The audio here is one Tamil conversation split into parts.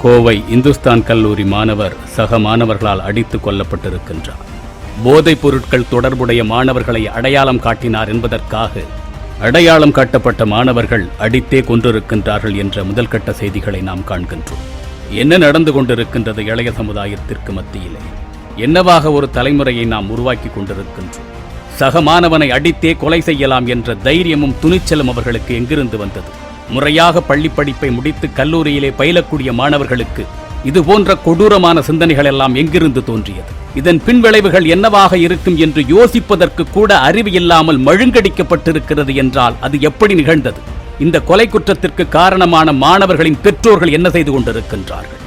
கோவை இந்துஸ்தான் கல்லூரி மாணவர் சக மாணவர்களால் அடித்துக் கொல்லப்பட்டிருக்கின்றார். போதைப் பொருட்கள் தொடர்புடைய மாணவர்களை அடையாளம் காட்டினார் என்பதற்காக அடையாளம் காட்டப்பட்ட மாணவர்கள் அடித்தே கொண்டிருக்கின்றார்கள் என்ற முதல்கட்ட செய்திகளை நாம் காண்கின்றோம். என்ன நடந்து கொண்டிருக்கின்றது இளைய சமுதாயத்திற்கு மத்தியிலே? என்னவாக ஒரு தலைமுறையை நாம் உருவாக்கி கொண்டிருக்கின்றோம்? சக மாணவனை அடித்தே கொலை செய்யலாம் என்ற தைரியமும் துணிச்சலும் அவர்களுக்கு எங்கிருந்து வந்தது? முறையாக பள்ளி படிப்பை முடித்து கல்லூரியிலே பயிலக்கூடிய மாணவர்களுக்கு இது போன்ற கொடூரமான சிந்தனைகள் எல்லாம் எங்கிருந்து தோன்றியது? இதன் பின்விளைவுகள் என்னவாக இருக்கும் என்று யோசிப்பதற்கு கூட அறிவு இல்லாமல் மழுங்கடிக்கப்பட்டிருக்கிறது என்றால் அது எப்படி நிகழ்ந்தது? இந்த கொலை குற்றத்திற்கு காரணமான மாணவர்களின் பெற்றோர்கள் என்ன செய்து கொண்டிருக்கின்றார்கள்?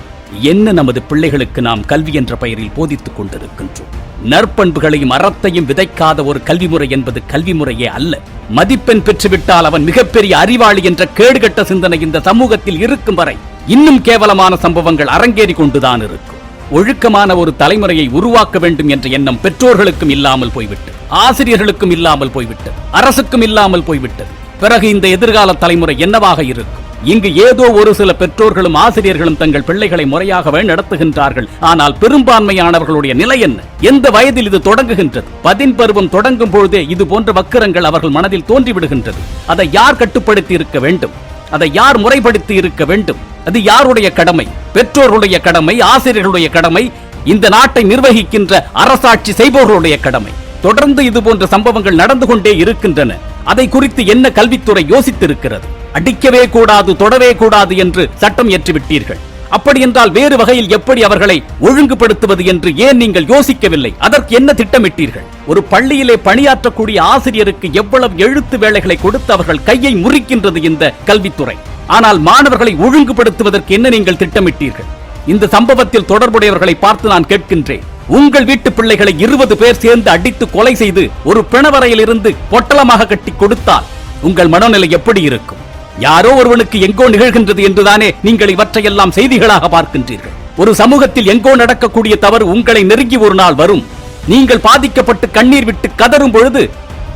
என்ன நமது பிள்ளைகளுக்கு நாம் கல்வி என்ற பெயரில் போதித்துக் கொண்டிருக்கின்றோம்? நற்பண்புகளையும் அறத்தையும் விதைக்காத ஒரு கல்வி முறை என்பது கல்வி முறையே அல்ல. மதிப்பெண் பெற்றுவிட்டால் அவன் மிகப்பெரிய அறிவாளி என்ற கேடுகட்ட சிந்தனை இந்த சமூகத்தில் இருக்கும் வரை இன்னும் கேவலமான சம்பவங்கள் அரங்கேறி கொண்டுதான் இருக்கும். ஒழுக்கமான ஒரு தலைமுறையை உருவாக்க வேண்டும் என்ற எண்ணம் பெற்றோர்களுக்கும் இல்லாமல் போய்விட்டது, ஆசிரியர்களுக்கும் இல்லாமல் போய்விட்டது, அரசுக்கும் இல்லாமல் போய்விட்டது. பிறகு இந்த எதிர்கால தலைமுறை என்னவாக இருக்கும்? இங்கு ஏதோ ஒரு சில பெற்றோர்களும் ஆசிரியர்களும் தங்கள் பிள்ளைகளை முறையாக நடத்துகின்றார்கள். ஆனால் பெரும்பான்மையானவர்களுடைய நிலை என்ன? எந்த வயதில் இது தொடங்குகின்றது? 10 பருவம் தொடங்கும் பொழுதே இது போன்ற வக்கிரங்கள் அவர்கள் மனதில் தோன்றிவிடுகின்றது. அதை யார் கட்டுப்படுத்தி இருக்க வேண்டும்? அதை யார் முறைப்படுத்தி இருக்க வேண்டும்? அது யாருடைய கடமை? பெற்றோர்களுடைய கடமை, ஆசிரியர்களுடைய கடமை, இந்த நாட்டை நிர்வகிக்கின்ற அரசாட்சி செய்பவர்களுடைய கடமை. தொடர்ந்து இது போன்ற சம்பவங்கள் நடந்து கொண்டே இருக்கின்றன. அதை குறித்து என்ன கல்வித்துறை யோசித்திருக்கிறது? அடிக்கவே கூடாது, தொடவே கூடாது என்று சட்டம் இயற்றிவிட்டீர்கள். அப்படி என்றால் வேறு வகையில் எப்படி அவர்களை ஒழுங்குபடுத்துவது என்று ஏன் நீங்கள் யோசிக்கவில்லை? அதற்கு என்ன திட்டமிட்டீர்கள்? ஒரு பள்ளியிலே பணியாற்றக்கூடிய ஆசிரியருக்கு எவ்வளவு எழுத்து வேலைகளை கொடுத்து அவர்கள் கையை முறிக்கின்றது இந்த கல்வித்துறை. ஆனால் மாணவர்களை ஒழுங்குபடுத்துவதற்கு என்ன நீங்கள் திட்டமிட்டீர்கள்? இந்த சம்பவத்தில் தொடர்புடையவர்களை பார்த்து நான் கேட்கின்றேன். உங்கள் வீட்டு பிள்ளைகளை 20 பேர் சேர்ந்து அடித்து கொலை செய்து ஒரு பிணவரையில் இருந்து பொட்டலமாக கட்டி கொடுத்தால் உங்கள் மனநிலை எப்படி இருக்கும்? யாரோ ஒருவனுக்கு எங்கோ நிகழ்கின்றது என்றுதானே நீங்கள் இவற்றையெல்லாம் செய்திகளாக பார்க்கின்றீர்கள். ஒரு சமூகத்தில் எங்கோ நடக்கக்கூடிய தவறு உங்களை நெருங்கி ஒரு நாள் வரும். நீங்கள் பாதிக்கப்பட்டு கண்ணீர் விட்டு கதறும் பொழுது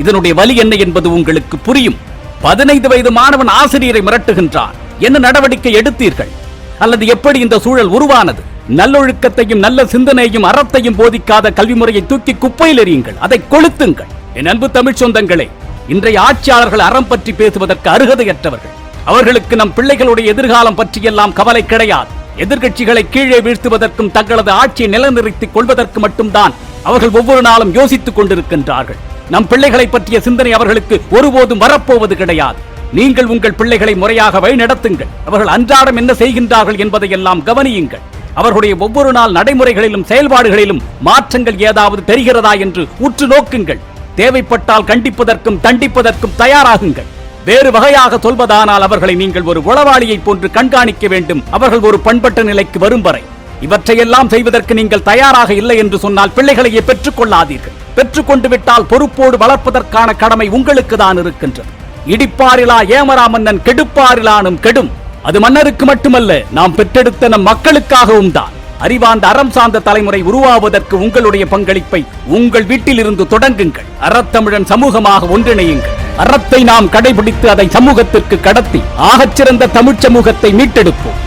இதனுடைய வலி என்ன என்பது உங்களுக்கு புரியும். 15 வயது மாணவன் ஆசிரியரை மிரட்டுகின்றான். என்ன நடவடிக்கை எடுத்தீர்கள்? அல்லது எப்படி இந்த சூழல் உருவானது? நல்லொழுக்கத்தையும் நல்ல சிந்தனையும் அறத்தையும் போதிக்காத கல்வி முறையை தூக்கி குப்பையில் எறியுங்கள், அதை கொளுத்துங்கள். என் அன்பு தமிழ் சொந்தங்களே, இன்றைய ஆட்சியாளர்கள் அறம் பற்றி பேசுவதற்கு அருகதையற்றவர்கள். அவர்களுக்கு நம் பிள்ளைகளுடைய எதிர்காலம் பற்றியெல்லாம் கவலை கிடையாது. எதிர்கட்சிகளை கீழே வீழ்த்துவதற்கும் தங்களது ஆட்சியை நிலைநிறுத்திக் கொள்வதற்கு மட்டும்தான் அவர்கள் ஒவ்வொரு நாளும் யோசித்துக் கொண்டிருக்கின்றார்கள். நம் பிள்ளைகளை பற்றிய சிந்தனை அவர்களுக்கு ஒருபோதும் வரப்போவது கிடையாது. நீங்கள் உங்கள் பிள்ளைகளை முறையாக வழிநடத்துங்கள். அவர்கள் அன்றாடம் என்ன செய்கின்றார்கள் என்பதையெல்லாம் கவனியுங்கள். அவர்களுடைய ஒவ்வொரு நாள் நடைமுறைகளிலும் செயல்பாடுகளிலும் மாற்றங்கள் ஏதாவது தெரிகிறதா என்று உற்று நோக்குங்கள். தேவைப்பட்டால் கண்டிப்பதற்கும் தண்டிப்பதற்கும் தயாராகுங்கள். வேறு வகையாக சொல்வதானால் அவர்களை நீங்கள் ஒரு உளவாளியை போன்று கண்காணிக்க வேண்டும். அவர்கள் ஒரு பண்பட்ட நிலைக்கு வரும் வரை இவற்றையெல்லாம் செய்வதற்கு நீங்கள் தயாராக இல்லை என்று சொன்னால் பிள்ளைகளையே பெற்றுக் கொள்ளாதீர்கள். பெற்றுக்கொண்டு விட்டால் பொறுப்போடு வளர்ப்பதற்கான கடமை உங்களுக்கு தான் இருக்கின்றது. இடிப்பாரிலா ஏமரா மன்னன் கெடுப்பாரிலானும் கெடும். அது மன்னருக்கு மட்டுமல்ல, நாம் பெற்றெடுத்த நம் மக்களுக்காகவும் தான். அறிவார்ந்த அறம் சார்ந்த தலைமுறை உருவாவதற்கு உங்களுடைய பங்களிப்பை உங்கள் வீட்டில் இருந்து தொடங்குங்கள். அறத்தமிழன் சமூகமாக ஒன்றிணையுங்கள். அறத்தை நாம் கடைபிடித்து அதை சமூகத்திற்கு கடத்தி ஆகச்சிறந்த தமிழ் சமூகத்தை மீட்டெடுப்போம்.